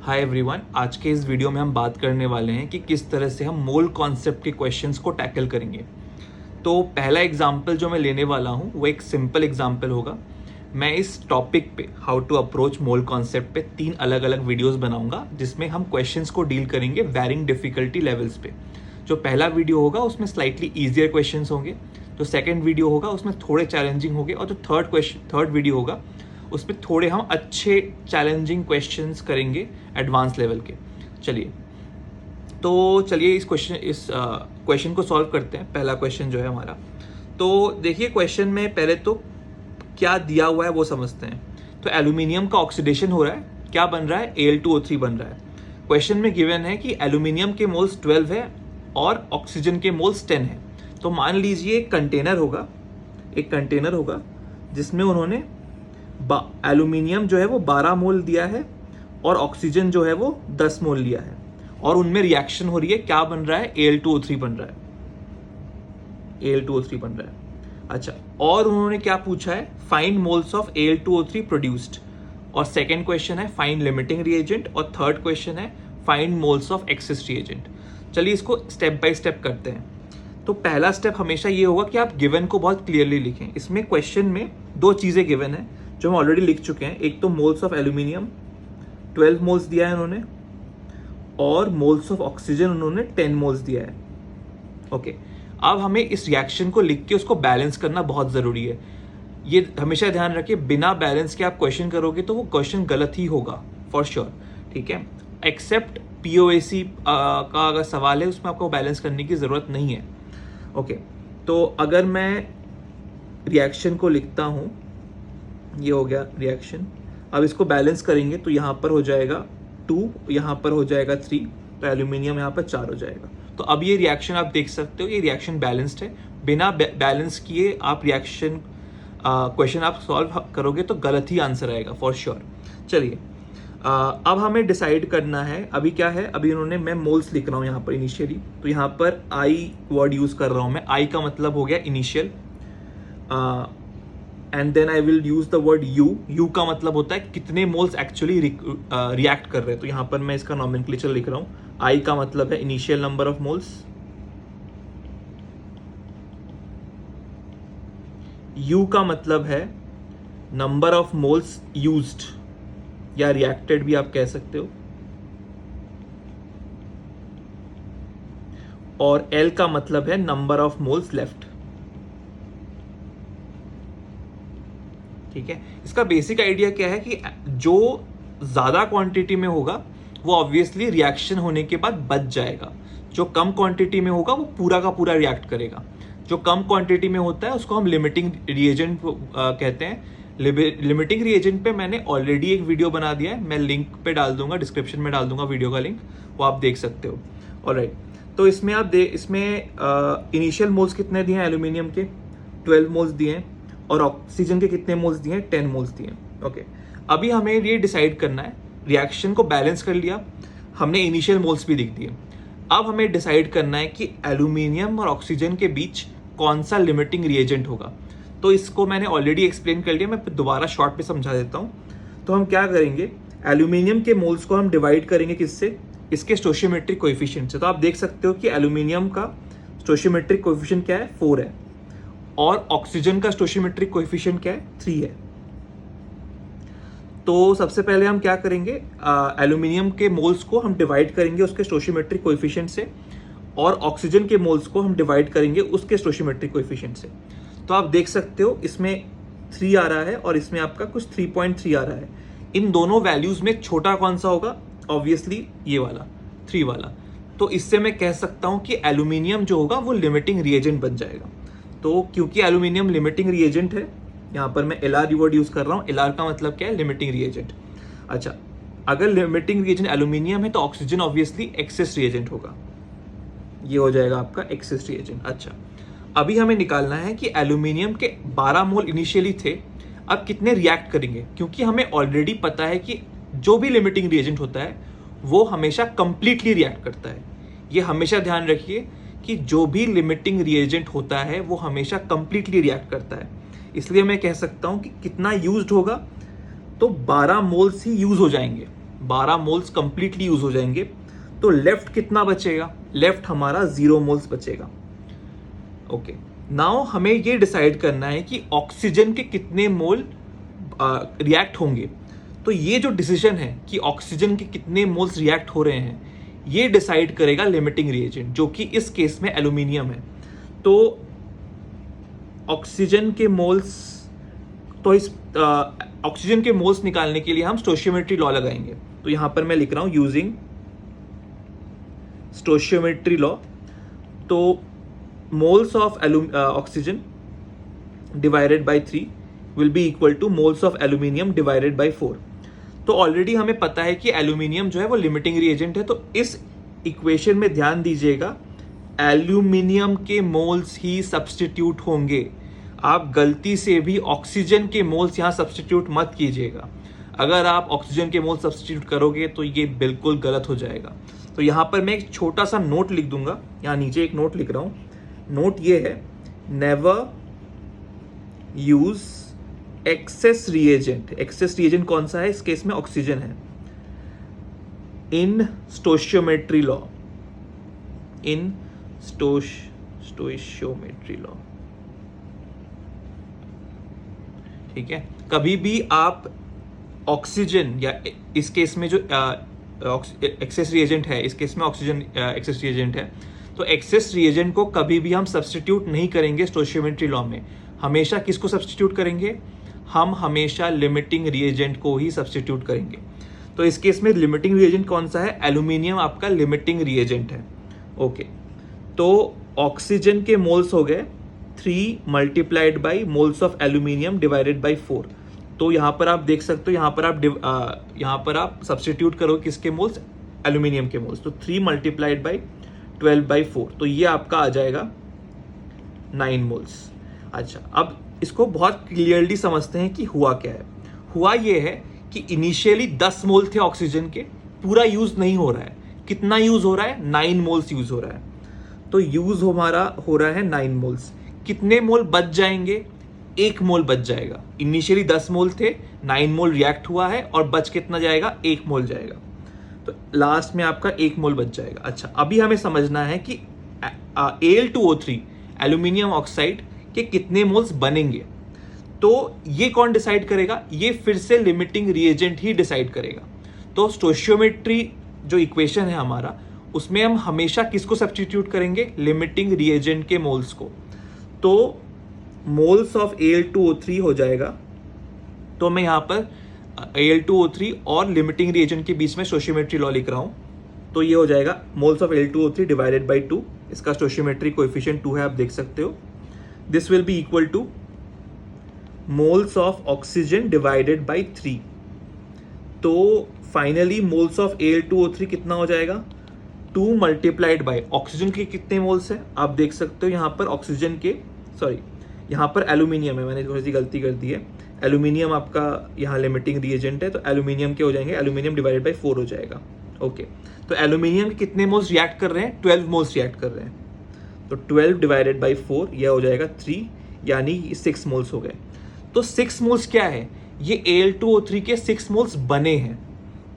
Hi everyone, आज के इस वीडियो में हम बात करने वाले हैं कि किस तरह से हम मोल कॉन्सेप्ट के क्वेश्चंस को टैकल करेंगे। तो पहला एग्जांपल जो मैं लेने वाला हूं वो एक सिंपल एग्जांपल होगा। मैं इस टॉपिक पे how to approach mole concept पे 3 अलग अलग वीडियोस बनाऊंगा जिसमें हम क्वेश्चंस को डील करेंगे वैरिंग डिफिकल्टी लेवल्स पे। जो पहला वीडियो होगा उसमें स्लाइटली ईजियर क्वेश्चंस होंगे, जो सेकेंड वीडियो होगा उसमें थोड़े चैलेंजिंग होंगे और जो थर्ड वीडियो होगा उसमें थोड़े हम अच्छे चैलेंजिंग क्वेश्चंस करेंगे एडवांस लेवल के। चलिए इस क्वेश्चन को सॉल्व करते हैं। पहला क्वेश्चन जो है हमारा, तो देखिए क्वेश्चन में पहले तो क्या दिया हुआ है वो समझते हैं। तो एल्यूमिनियम का ऑक्सीडेशन हो रहा है, क्या बन रहा है, Al2O3 बन रहा है। क्वेश्चन में गिवन है कि एल्यूमिनियम के मोल्स 12 है और ऑक्सीजन के मोल्स 10 है। तो मान लीजिए एक कंटेनर होगा जिसमें उन्होंने एल्यूमिनियम जो है वो 12 मोल दिया है और ऑक्सीजन जो है वो 10 मोल लिया है और उनमें रिएक्शन हो रही है, क्या बन रहा है, Al2O3 बन रहा है। अच्छा, और उन्होंने क्या पूछा है, find moles of Al2O3 produced, और सेकेंड क्वेश्चन है फाइंड लिमिटिंग रिएजेंट, और थर्ड क्वेश्चन है find moles of access reagent. चलिए इसको स्टेप बाय स्टेप करते हैं। तो पहला स्टेप हमेशा ये होगा कि आप गिवन को बहुत क्लियरली लिखें। इसमें क्वेश्चन में 2 चीजें गिवन है जो हम ऑलरेडी लिख चुके हैं। एक तो मोल्स ऑफ एल्यूमिनियम 12 मोल्स दिया है उन्होंने, और मोल्स ऑफ ऑक्सीजन उन्होंने 10 मोल्स दिया है। ओके, अब हमें इस रिएक्शन को लिख के उसको बैलेंस करना बहुत जरूरी है। ये हमेशा ध्यान रखिए, बिना बैलेंस के आप क्वेश्चन करोगे तो वो क्वेश्चन गलत ही होगा फॉर श्योर। ठीक है, एक्सेप्ट POAC का अगर सवाल है उसमें आपको बैलेंस करने की जरूरत नहीं है। ओके, तो अगर मैं रिएक्शन को लिखता हूं, ये हो गया रिएक्शन। अब इसको बैलेंस करेंगे तो यहाँ पर हो जाएगा 2, यहाँ पर हो जाएगा 3, तो एल्यूमिनियम यहाँ पर 4 हो जाएगा। तो अब ये रिएक्शन आप देख सकते हो, ये रिएक्शन बैलेंस्ड है। बिना बैलेंस किए आप रिएक्शन क्वेश्चन आप सॉल्व करोगे तो गलत ही आंसर आएगा फॉर श्योर। चलिए अब हमें डिसाइड करना है अभी क्या है। अभी उन्होंने, मैं मोल्स लिख रहा हूँ यहाँ पर इनिशियली, तो यहाँ पर आई वर्ड यूज कर रहा हूँ मैं। आई का मतलब हो गया initial, and then I will use the word U का मतलब होता है कितने मोल्स एक्चुअली रिएक्ट कर रहे हैं। तो यहाँ पर मैं इसका नॉमेनक्लेचर लिख रहा हूँ। आई का मतलब है initial number of moles, you का मतलब है नंबर ऑफ मोल्स यूज्ड या रिएक्टेड भी आप कह सकते हो, और एल का मतलब है नंबर ऑफ मोल्स लेफ्ट। ठीक है, इसका बेसिक आइडिया क्या है कि जो ज्यादा क्वांटिटी में होगा वो ऑब्वियसली रिएक्शन होने के बाद बच जाएगा, जो कम क्वांटिटी में होगा वो पूरा का पूरा रिएक्ट करेगा। जो कम क्वांटिटी में होता है उसको हम लिमिटिंग रिएजेंट कहते हैं। लिमिटिंग रिएजेंट पे मैंने ऑलरेडी एक वीडियो बना दिया है, मैं लिंक पे डाल दूंगा, डिस्क्रिप्शन में डाल दूंगा वीडियो का लिंक, वो आप देख सकते हो। ऑलराइट, तो इसमें इसमें इनिशियल मोल्स कितने दिए हैं एल्यूमिनियम के, 12 मोल्स दिए हैं, और ऑक्सीजन के कितने मोल्स दिए हैं, 10 मोल्स दिए हैं। ओके, अभी हमें ये डिसाइड करना है, रिएक्शन को बैलेंस कर लिया हमने, इनिशियल मोल्स भी लिख दिए। अब हमें डिसाइड करना है कि एल्यूमिनियम और ऑक्सीजन के बीच कौन सा लिमिटिंग रिएजेंट होगा। तो इसको मैंने ऑलरेडी एक्सप्लेन कर लिया, मैं दोबारा शॉर्ट पे समझा देता हूँ। तो हम क्या करेंगे, एल्यूमिनियम के मोल्स को हम डिवाइड करेंगे किससे, इसके स्टोशियोमेट्रिक कोएफिशिएंट से। तो आप देख सकते हो कि एल्यूमिनियम का स्टोशियोमेट्रिक कोएफिशिएंट क्या है, 4 है, और ऑक्सीजन का स्टोशियोमेट्रिक कोएफिशिएंट क्या है, 3 है। तो सबसे पहले हम क्या करेंगे, एल्यूमिनियम के मोल्स को हम डिवाइड करेंगे उसके स्टोशियोमेट्रिक कोएफिशिएंट से, और ऑक्सीजन के मोल्स को हम डिवाइड करेंगे उसके स्टोशियोमेट्रिक कोएफिशिएंट से। तो आप देख सकते हो इसमें 3 आ रहा है और इसमें आपका कुछ 3.3 आ रहा है। इन दोनों वैल्यूज में छोटा कौन सा होगा, ऑब्वियसली ये वाला 3 वाला। तो इससे मैं कह सकता हूं कि एल्यूमिनियम जो होगा वो लिमिटिंग रिएजेंट बन जाएगा। तो क्योंकि एल्यूमिनियम लिमिटिंग रिएजेंट है, यहाँ पर मैं LR वर्ड यूज कर रहा हूँ। LR का मतलब क्या है, लिमिटिंग रिएजेंट। अच्छा, अगर लिमिटिंग रिएजेंट एल्यूमिनियम है तो ऑक्सीजन ऑब्वियसली एक्सेस रिएजेंट होगा, ये हो जाएगा आपका एक्सेस रिएजेंट। अच्छा, अभी हमें निकालना है कि एल्यूमिनियम के 12 मोल इनिशियली थे, अब कितने रिएक्ट करेंगे, क्योंकि हमें ऑलरेडी पता है कि जो भी लिमिटिंग रिएजेंट होता है वो हमेशा कंप्लीटली रिएक्ट करता है। ये हमेशा ध्यान रखिए कि जो भी लिमिटिंग रिएजेंट होता है वो हमेशा कंप्लीटली रिएक्ट करता है। इसलिए मैं कह सकता हूं कि कितना यूज्ड होगा, तो 12 मोल्स ही यूज हो जाएंगे। 12 मोल्स कंप्लीटली यूज हो जाएंगे, तो लेफ्ट कितना बचेगा? लेफ्ट हमारा 0 मोल्स बचेगा। ओके, नाउ हमें ये डिसाइड करना है कि ऑक्सीजन के कितने मोल रिएक्ट होंगे। तो ये जो डिसीजन है कि ऑक्सीजन के कितने मोल्स रिएक्ट हो रहे हैं, ये डिसाइड करेगा लिमिटिंग रिएजेंट, जो कि इस केस में एल्यूमिनियम है। तो ऑक्सीजन के मोल्स, तो इस ऑक्सीजन के मोल्स निकालने के लिए हम स्टोशियोमेट्री लॉ लगाएंगे। तो यहां पर मैं लिख रहा हूं यूजिंग स्टोशियोमेट्री लॉ। तो moles of oxygen divided by 3 will be equal two moles of aluminium divided by 4। तो ऑलरेडी हमें पता है कि एल्यूमिनियम जो है वो लिमिटिंग रिएजेंट है, तो इस इक्वेशन में ध्यान दीजिएगा, एल्यूमिनियम के मोल्स ही सब्स्टिट्यूट होंगे। आप गलती से भी ऑक्सीजन के मोल्स यहां सब्स्टिट्यूट मत कीजिएगा। अगर आप ऑक्सीजन के मोल्स सब्स्टिट्यूट करोगे तो ये बिल्कुल गलत हो जाएगा। तो यहां पर मैं एक छोटा सा नोट लिख दूंगा, यहां नीचे एक नोट लिख रहा हूं। नोट ये है, never use access reagent. Access reagent कौन सा है? इस केस में ऑक्सीजन है। इन स्टोशियोमेट्री लॉ, इन स्टोशियोमेट्री लॉ, ठीक है। कभी भी आप ऑक्सीजन या इस केस में जो एक्सेस रिएजेंट है, इस केस में ऑक्सीजन एक्सेस रिएजेंट है, तो एक्सेस रिएजेंट को कभी भी हम सब्स्टिट्यूट नहीं करेंगे स्टोशियोमेट्री लॉ में। हमेशा किसको सब्स्टिट्यूट करेंगे? हम हमेशा लिमिटिंग रिएजेंट को ही सब्स्टिट्यूट करेंगे। तो इस केस में लिमिटिंग रिएजेंट कौन सा है? एल्यूमिनियम आपका लिमिटिंग रिएजेंट है। ओके, तो ऑक्सीजन के मोल्स हो गए 3 multiplied by moles of aluminium divided by 4। तो यहां पर आप देख सकते हो, यहां पर आप सब्स्टिट्यूट करो किसके मोल्स? एल्यूमिनियम के मोल्स। तो 3 मल्टीप्लाइड बाई 12 बाई 4, तो ये आपका आ जाएगा 9 मोल्स। अच्छा, अब इसको बहुत क्लियरली समझते हैं कि हुआ क्या है। हुआ ये है कि इनिशियली 10 मोल थे ऑक्सीजन के, पूरा यूज नहीं हो रहा है। कितना यूज हो रहा है? 9 मोल्स यूज हो रहा है। तो यूज हमारा हो रहा है 9 मोल्स। कितने मोल बच जाएंगे? 1 मोल बच जाएगा। इनिशियली 10 मोल थे, 9 मोल रिएक्ट हुआ है और बच कितना जाएगा? 1 मोल जाएगा। तो लास्ट में आपका 1 मोल बच जाएगा। अच्छा, अभी हमें समझना है कि Al2O3 एल्यूमिनियम ऑक्साइड के कितने मोल्स बनेंगे। तो ये कौन डिसाइड करेगा? ये फिर से लिमिटिंग रिएजेंट ही डिसाइड करेगा। तो स्टोशियोमेट्री जो इक्वेशन है हमारा, उसमें हम हमेशा किसको सब्स्टिट्यूट करेंगे? लिमिटिंग रिएजेंट के मोल्स को। तो मोल्स ऑफ Al2O3 हो जाएगा। तो मैं यहां पर Al2O3 और लिमिटिंग रिएजेंट के बीच में स्टोशियोमेट्री लॉ लिख रहा हूं। तो ये हो जाएगा moles of Al2O3 divided by 2। इसका स्टोशियोमेट्री कोएफिशिएंट 2 है, आप देख सकते हो। This will be equal two moles of oxygen divided by 3। तो फाइनली मोल्स ऑफ Al2O3 कितना हो जाएगा? 2 मल्टीप्लाइड बाई ऑक्सीजन के कितने मोल्स है? आप देख सकते हो यहां पर ऑक्सीजन के, सॉरी यहां पर एल्यूमिनियम है, मैंने थोड़ी सी गलती कर दी है। एल्यूमिनियम आपका यहाँ लिमिटिंग रिएजेंट है, तो एल्यूमिनियम के हो जाएंगे, एल्यूमिनियम डिवाइडेड बाई 4 हो जाएगा। ओके, तो एल्यूमिनियम के कितने मोल्स रिएक्ट कर रहे हैं? 12 मोल्स रिएक्ट कर रहे हैं। तो 12 डिवाइडेड बाई 4 यह हो जाएगा 3, यानी 6 मोल्स हो गए। तो 6 मोल्स क्या है? ये Al2O3 के 6 मोल्स बने हैं,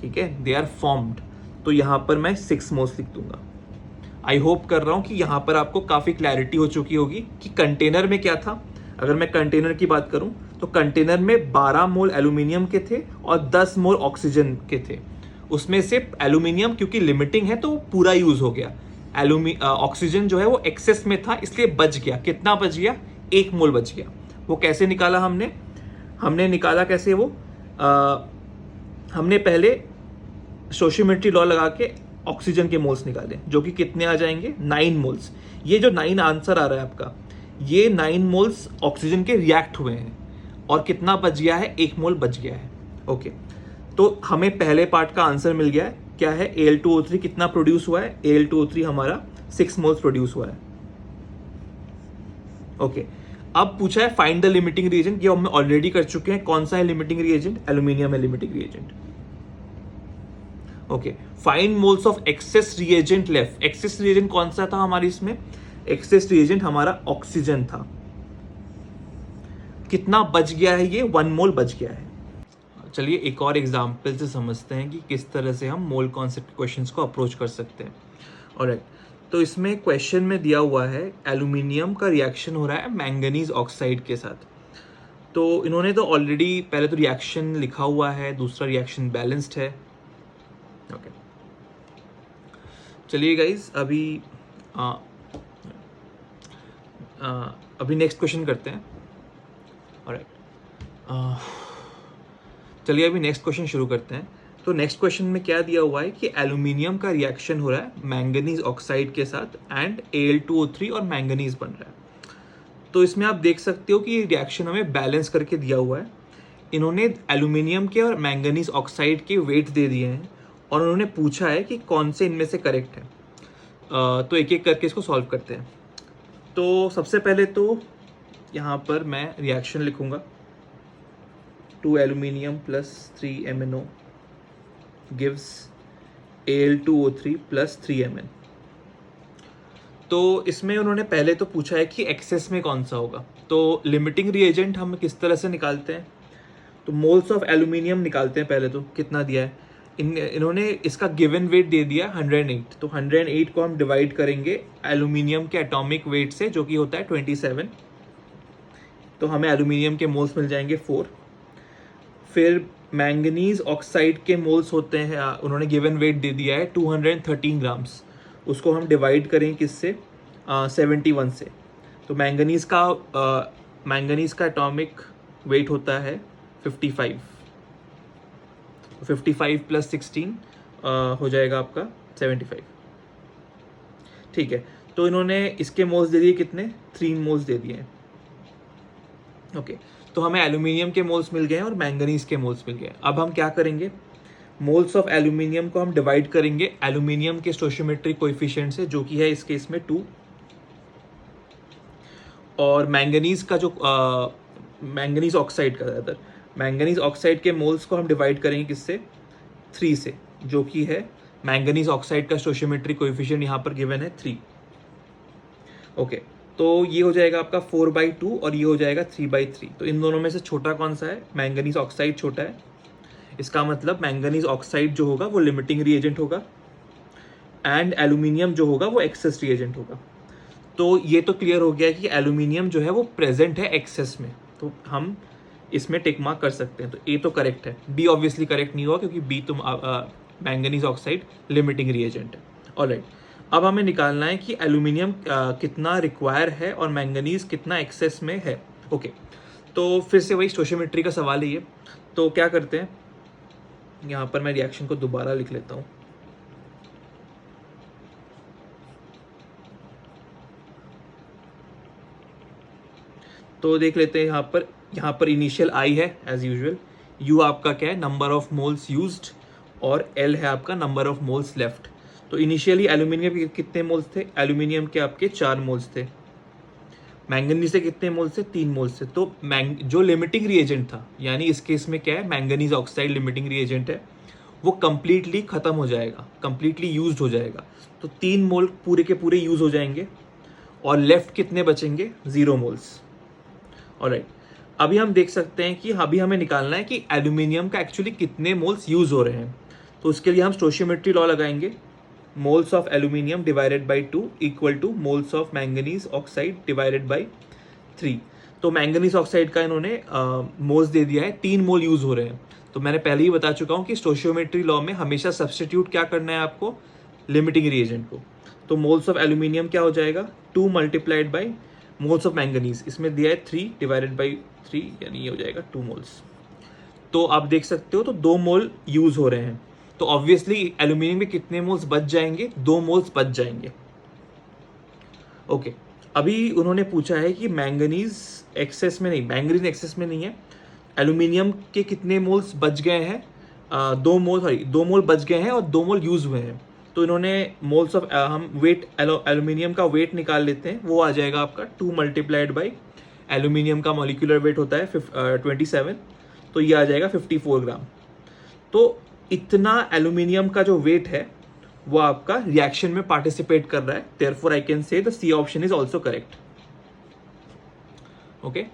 ठीक है, दे आर फॉर्म्ड। तो यहां पर मैं 6 मोल्स लिख दूंगा। आई होप कर रहा हूं कि यहां पर आपको काफी क्लैरिटी हो चुकी होगी कि कंटेनर में क्या था। अगर मैं कंटेनर की बात करूं तो कंटेनर में 12 मोल एल्यूमिनियम के थे और 10 मोल ऑक्सीजन के थे। उसमें से एल्यूमिनियम क्योंकि लिमिटिंग है तो पूरा यूज हो गया। ऑक्सीजन जो है वो एक्सेस में था, इसलिए बच गया। कितना बच गया? 1 मोल बच गया। वो कैसे निकाला हमने निकाला कैसे वो? हमने पहले स्टोशियोमेट्री लॉ लगा के ऑक्सीजन के मोल्स निकाले, जो कि कितने आ जाएंगे? 9 मोल्स। ये जो 9 आंसर आ रहा है आपका, ये 9 मोल्स ऑक्सीजन के रिएक्ट हुए हैं और कितना बच गया है? 1 मोल बच गया है। ओके, तो हमें पहले पार्ट का आंसर मिल गया है। क्या है? Al2O3 कितना प्रोड्यूस हुआ है? Al2O3 हमारा 6 मोल्स प्रोड्यूस हुआ है। ओके, अब पूछा है फाइंड द लिमिटिंग रिएजेंट। ये हम ऑलरेडी कर चुके हैं। कौन सा है लिमिटिंग रिएजेंट? एल्यूमिनियम है limiting reagent. Okay, find moles of access reagent left. Access reagent कौन सा था हमारे इसमें? एक्सेस रिएजेंट हमारा ऑक्सीजन था। कितना बच गया है? ये 1 मोल बच गया है। चलिए एक और एग्जाम्पल से समझते हैं कि किस तरह से हम मोल कॉन्सेप्ट क्वेश्चंस को अप्रोच कर सकते हैं। ऑलराइट, तो इसमें क्वेश्चन में दिया हुआ है एल्यूमिनियम का रिएक्शन हो रहा है मैंगनीज ऑक्साइड के साथ। तो इन्होंने तो ऑलरेडी पहले तो रिएक्शन लिखा हुआ है, दूसरा रिएक्शन बैलेंस्ड है। ओके, चलिए गाइज अभी नेक्स्ट क्वेश्चन करते हैं। ऑलराइट, चलिए अभी नेक्स्ट क्वेश्चन शुरू करते हैं। तो नेक्स्ट क्वेश्चन में क्या दिया हुआ है कि एल्यूमिनियम का रिएक्शन हो रहा है मैंगनीज ऑक्साइड के साथ एंड Al2O3 और मैंगनीज बन रहा है। तो इसमें आप देख सकते हो कि रिएक्शन हमें बैलेंस करके दिया हुआ है। इन्होंने एल्यूमिनियम के और मैंगनीज ऑक्साइड के वेट दे दिए हैं और उन्होंने पूछा है कि कौन से इनमें से करेक्ट है। तो एक एक करके इसको सॉल्व करते हैं। तो सबसे पहले तो यहाँ पर मैं रिएक्शन लिखूंगा 2 aluminium plus 3 MnO gives Al2O3 plus 3 Mn। तो इसमें उन्होंने पहले तो पूछा है कि एक्सेस में कौन सा होगा। तो लिमिटिंग रिएजेंट हम किस तरह से निकालते हैं, तो मोल्स ऑफ एल्यूमिनियम निकालते हैं पहले। तो कितना दिया है इन्होंने, इसका गिवन वेट दे दिया 108। तो 108 को हम डिवाइड करेंगे एल्यूमिनियम के एटॉमिक वेट से जो कि होता है 27। तो हमें एल्यूमिनियम के मोल्स मिल जाएंगे 4। फिर मैंगनीज ऑक्साइड के मोल्स होते हैं, उन्होंने गिवन वेट दे दिया है 213 ग्राम्स। उसको हम डिवाइड करें किससे, 71 से। तो मैंगनीज का एटॉमिक वेट होता है 55। 55 प्लस 16 हो जाएगा आपका 75। ठीक है, तो इन्होंने इसके मोल्स दे दिए कितने, 3 मोल्स दे दिए हैं। ओके, तो हमें एल्यूमिनियम के मोल्स मिल गए हैं और मैंगनीज के मोल्स मिल गए। अब हम क्या करेंगे, मोल्स ऑफ एल्यूमिनियम को हम डिवाइड करेंगे एल्यूमिनियम के स्टोइचियोमेट्रिक कोएफिशिएंट से जो कि है इस केस में 2। और मैंगनीज का जो मैंगनीज ऑक्साइड का ज़्यादातर मैंगनीज ऑक्साइड के मोल्स को हम डिवाइड करेंगे किससे, 3 से, जो कि है मैंगनीज ऑक्साइड का स्टोइचियोमेट्रिक कोएफिशिएंट यहाँ पर गिवन है 3। ओके, तो ये हो जाएगा आपका 4/2 और ये हो जाएगा 3/3। तो इन दोनों में से छोटा कौन सा है, मैंगनीज ऑक्साइड छोटा है। इसका मतलब मैंगनीज ऑक्साइड जो होगा वो लिमिटिंग रिएजेंट होगा एंड एल्यूमिनियम जो होगा वो एक्सेस रिएजेंट होगा। तो ये तो क्लियर हो गया कि एल्यूमिनियम जो है वो प्रेजेंट है एक्सेस में, तो हम इसमें टिक मार्क कर सकते हैं। तो ए तो करेक्ट है, बी ऑब्वियसली करेक्ट नहीं हुआ क्योंकि बी तो मैंगनीज ऑक्साइड लिमिटिंग रिएजेंट है। ऑलराइट, अब हमें निकालना है कि एल्यूमिनियम कितना रिक्वायर है और मैंगनीज कितना एक्सेस में है। ओके, तो फिर से वही स्टोइचियोमेट्री का सवाल है ये। तो क्या करते हैं, यहाँ पर मैं रिएक्शन को दोबारा लिख लेता हूँ। तो देख लेते हैं यहाँ पर इनिशियल आई है एज यूजुअल, यू आपका क्या है, नंबर ऑफ मोल्स यूज्ड, और एल है आपका नंबर ऑफ मोल्स लेफ्ट। तो इनिशियली एल्यूमिनियम के कितने मोल्स थे, एल्यूमिनियम के आपके 4 मोल्स थे। मैंगनीज से कितने मोल्स थे, 3 मोल्स थे। तो जो लिमिटिंग रिएजेंट था, यानी इस केस में क्या है, मैंगनीज ऑक्साइड लिमिटिंग रिएजेंट है, वो कंप्लीटली खत्म हो जाएगा, कंप्लीटली यूज्ड हो जाएगा। तो 3 मोल पूरे के पूरे यूज हो जाएंगे और लेफ्ट कितने बचेंगे, 0 मोल्स। ऑलराइट, अभी हम देख सकते हैं कि अभी हमें निकालना है कि एल्यूमिनियम का एक्चुअली कितने मोल्स यूज हो रहे हैं। तो उसके लिए हम स्टोइचियोमेट्री लॉ लगाएंगे, moles of aluminium divided by 2 equal two moles of manganese oxide divided by 3। तो मैंगनीज ऑक्साइड का इन्होंने मोल्स दे दिया है, 3 मोल यूज हो रहे हैं। तो मैंने पहले ही बता चुका हूँ कि स्टोइचियोमेट्री लॉ में हमेशा सब्सटीट्यूट क्या करना है आपको, लिमिटिंग रिएजेंट को। तो मोल्स ऑफ एल्यूमिनियम क्या हो जाएगा, 2 multiplied by moles of manganese, इसमें दिया है 3 डिवाइडेड बाई 3, यानी ये हो जाएगा 2 मोल्स। तो आप देख सकते हो तो 2 मोल यूज हो रहे हैं। तो ऑब्वियसली एल्यूमिनियम में कितने मोल्स बच जाएंगे, 2 मोल्स बच जाएंगे। ओके, अभी उन्होंने पूछा है कि मैंगनीज एक्सेस में नहीं, मैंगनीज एक्सेस में नहीं है, एल्यूमिनियम के कितने मोल्स बच गए हैं, 2 मोल बच गए हैं और 2 मोल यूज हुए हैं। तो इन्होंने मोल्स ऑफ हम वेट एल्यूमिनियम का वेट निकाल लेते हैं, वो आ जाएगा आपका 2 मल्टीप्लाइड बाई एल्यूमिनियम का मॉलिक्यूलर वेट होता है 27, तो ये आ जाएगा 54 ग्राम। तो इतना एल्यूमिनियम का जो वेट है वो आपका रिएक्शन में पार्टिसिपेट कर रहा है, therefore I can say the C option is also correct. Okay.